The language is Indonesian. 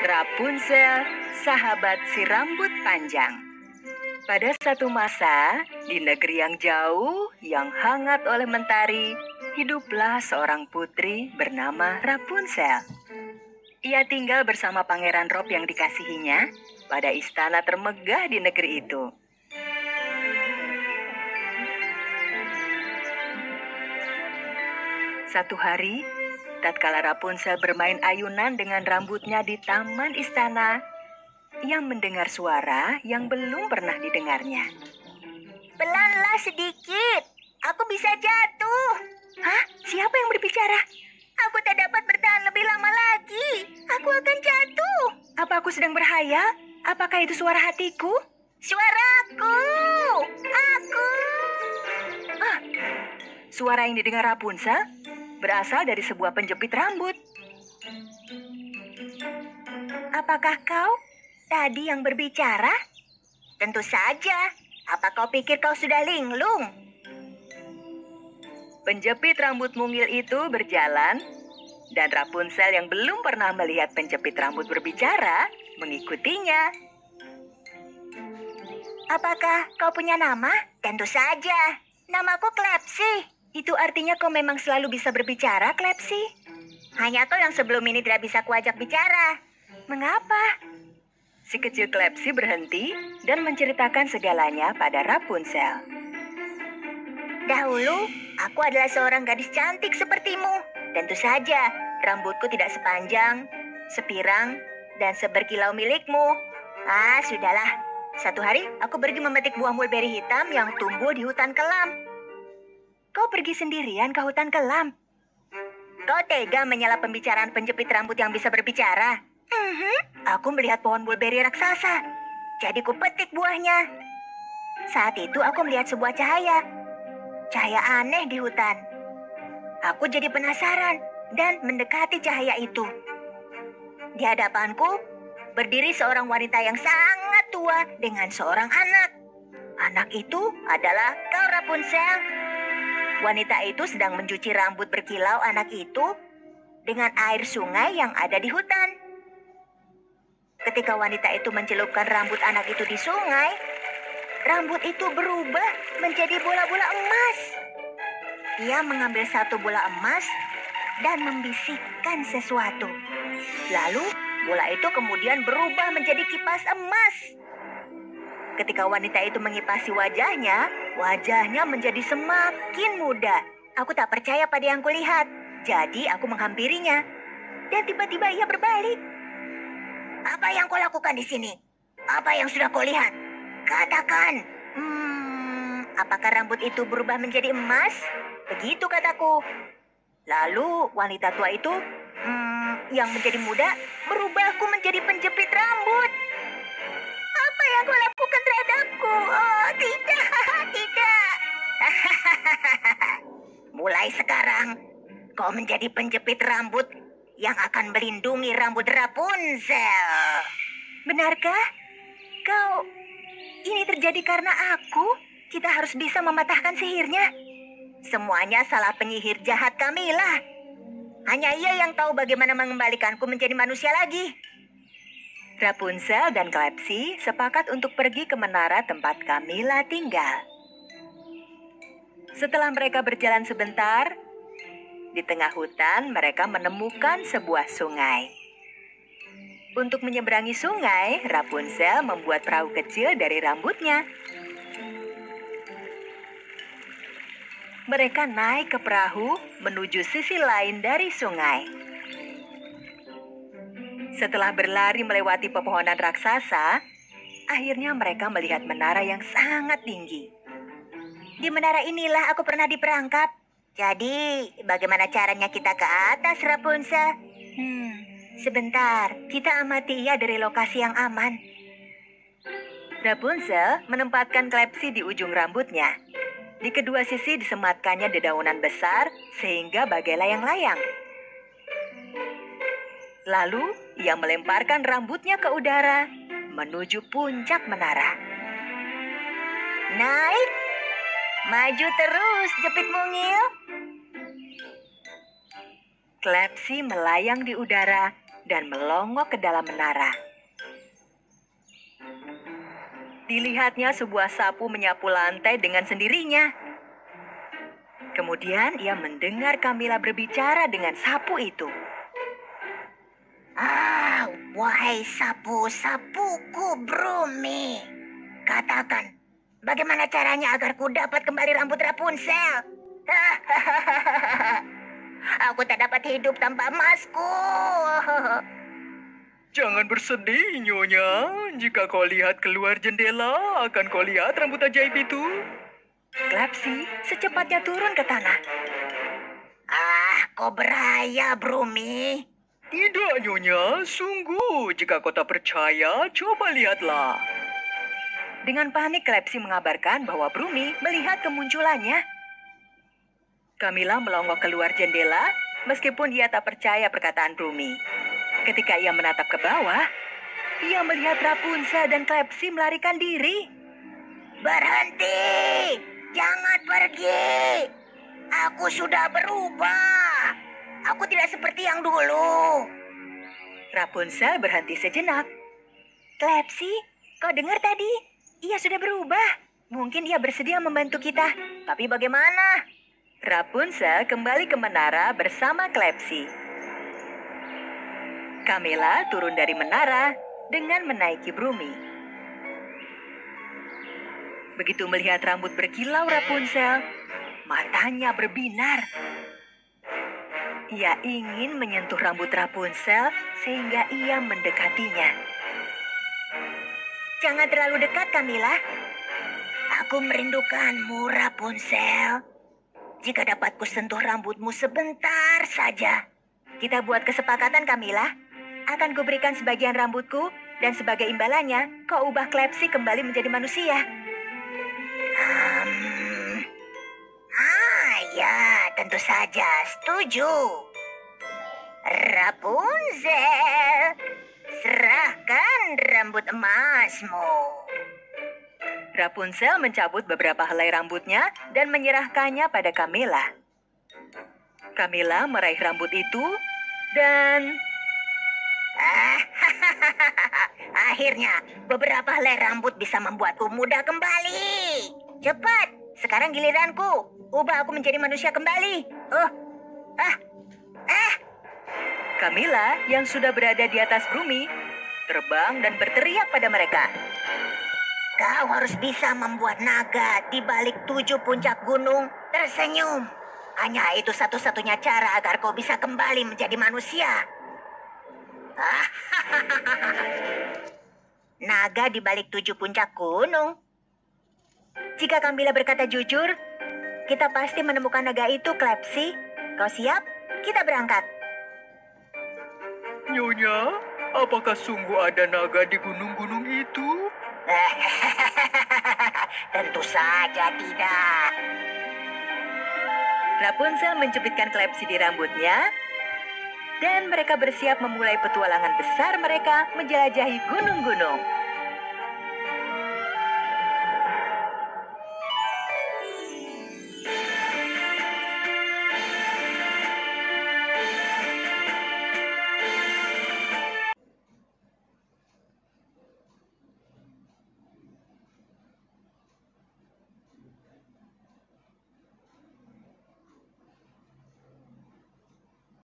Rapunzel, sahabat si rambut panjang. Pada satu masa, di negeri yang jauh, yang hangat oleh mentari, hiduplah seorang putri bernama Rapunzel. Ia tinggal bersama Pangeran Rob yang dikasihinya pada istana termegah di negeri itu. Satu hari, tatkala Rapunzel bermain ayunan dengan rambutnya di taman istana, ia mendengar suara yang belum pernah didengarnya. Pelanlah sedikit, aku bisa jatuh. Hah? Siapa yang berbicara? Aku tak dapat bertahan lebih lama lagi. Aku akan jatuh. Apa aku sedang berhayal? Apakah itu suara hatiku? Suaraku. Aku. Suara yang didengar Rapunzel berasal dari sebuah penjepit rambut. Apakah kau tadi yang berbicara? Tentu saja. Apa kau pikir kau sudah linglung? Penjepit rambut mungil itu berjalan, dan Rapunzel yang belum pernah melihat penjepit rambut berbicara mengikutinya. Apakah kau punya nama? Tentu saja. Namaku Klepsi. Itu artinya kau memang selalu bisa berbicara, Klepsi? Hanya kau yang sebelum ini tidak bisa kuajak bicara. Mengapa? Si kecil Klepsi berhenti dan menceritakan segalanya pada Rapunzel. Dahulu, aku adalah seorang gadis cantik sepertimu. Tentu saja, rambutku tidak sepanjang, sepirang, dan seberkilau milikmu. Sudahlah. Satu hari, aku pergi memetik buah mulberry hitam yang tumbuh di hutan kelam. Kau pergi sendirian ke hutan kelam? Kau tega menyela pembicaraan penjepit rambut yang bisa berbicara? Aku melihat pohon mulberry raksasa. Jadi ku petik buahnya. Saat itu aku melihat sebuah cahaya. Cahaya aneh di hutan. Aku jadi penasaran dan mendekati cahaya itu. Di hadapanku berdiri seorang wanita yang sangat tua dengan seorang anak. Anak itu adalah kau, Rapunzel. Wanita itu sedang mencuci rambut berkilau anak itu dengan air sungai yang ada di hutan. Ketika wanita itu mencelupkan rambut anak itu di sungai, rambut itu berubah menjadi bola-bola emas. Ia mengambil satu bola emas dan membisikkan sesuatu. Lalu, bola itu kemudian berubah menjadi kipas emas. Ketika wanita itu mengipasi wajahnya menjadi semakin muda. Aku tak percaya pada yang kulihat. Jadi aku menghampirinya. Dan tiba-tiba ia berbalik. Apa yang kau lakukan di sini? Apa yang sudah kau lihat? Katakan. Apakah rambut itu berubah menjadi emas? Begitu kataku. Lalu wanita tua itu, yang menjadi muda, berubahku menjadi penjepit rambut. Apa yang kau lakukan terhadapku? Oh, tidak. Mulai sekarang, kau menjadi penjepit rambut yang akan melindungi rambut Rapunzel. Benarkah? Ini terjadi karena aku? Kita harus bisa mematahkan sihirnya. Semuanya salah penyihir jahat Camilla. Hanya ia yang tahu bagaimana mengembalikanku menjadi manusia lagi. Rapunzel dan Klepsi sepakat untuk pergi ke menara tempat Camilla tinggal. Setelah mereka berjalan sebentar, di tengah hutan mereka menemukan sebuah sungai. Untuk menyeberangi sungai, Rapunzel membuat perahu kecil dari rambutnya. Mereka naik ke perahu menuju sisi lain dari sungai. Setelah berlari melewati pepohonan raksasa, akhirnya mereka melihat menara yang sangat tinggi. Di menara inilah aku pernah diperangkap. Jadi, bagaimana caranya kita ke atas, Rapunzel? Sebentar, kita amati ia dari lokasi yang aman. Rapunzel menempatkan Klepsi di ujung rambutnya. Di kedua sisi disematkannya dedaunan besar sehingga bagai layang-layang. Lalu, ia melemparkan rambutnya ke udara menuju puncak menara. Naik, maju terus, jepit mungil. Klepsi melayang di udara dan melongok ke dalam menara. Dilihatnya sebuah sapu menyapu lantai dengan sendirinya. Kemudian ia mendengar Camilla berbicara dengan sapu itu. Ah, wahai sapu-sapuku Brumi. Katakan, bagaimana caranya agar ku dapat kembali rambut Rapunzel? Aku tak dapat hidup tanpa emasku. Jangan bersedih, Nyonya. Jika kau lihat keluar jendela, akan kau lihat rambut ajaib itu. Klapsi secepatnya turun ke tanah. Ah, kau beraya, Brumi. Tidak, Nyonya. Sungguh, jika kau tak percaya, coba lihatlah. Dengan panik, Klapsi mengabarkan bahwa Brumi melihat kemunculannya. Camilla melonggok keluar jendela, meskipun ia tak percaya perkataan Brumi. Ketika ia menatap ke bawah, ia melihat Rapunzel dan Klapsi melarikan diri. Berhenti! Jangan pergi! Aku sudah berubah. Aku tidak seperti yang dulu. Rapunzel berhenti sejenak. Klapsi, kau dengar tadi? Ia sudah berubah. Mungkin ia bersedia membantu kita. Tapi bagaimana? Rapunzel kembali ke menara bersama Klapsi. Camilla turun dari menara dengan menaiki Brumi. Begitu melihat rambut berkilau Rapunzel, matanya berbinar. Ia ingin menyentuh rambut Rapunzel sehingga ia mendekatinya. Jangan terlalu dekat, Camilla. Aku merindukanmu, Rapunzel. Jika dapat kusentuh rambutmu sebentar saja. Kita buat kesepakatan, Camilla. Akan kuberikan sebagian rambutku dan sebagai imbalannya kau ubah Klapsi kembali menjadi manusia. Ya, tentu saja. Setuju. Rapunzel, serahkan rambut emasmu. Rapunzel mencabut beberapa helai rambutnya dan menyerahkannya pada Camilla. Camilla meraih rambut itu dan... Akhirnya, beberapa helai rambut bisa membuatku muda kembali. Cepat, sekarang giliranku. Ubah aku menjadi manusia kembali. Camilla yang sudah berada di atas Brumi terbang dan berteriak pada mereka. Kau harus bisa membuat naga di balik 7 puncak gunung tersenyum. Hanya itu satu-satunya cara agar kau bisa kembali menjadi manusia. Naga di balik 7 puncak gunung. Jika Camilla berkata jujur, kita pasti menemukan naga itu, Klapsi. Kau siap? Kita berangkat. Nyonya, apakah sungguh ada naga di gunung-gunung itu? Tentu saja tidak. Rapunzel menjepitkan Klapsi di rambutnya, dan mereka bersiap memulai petualangan besar mereka menjelajahi gunung-gunung.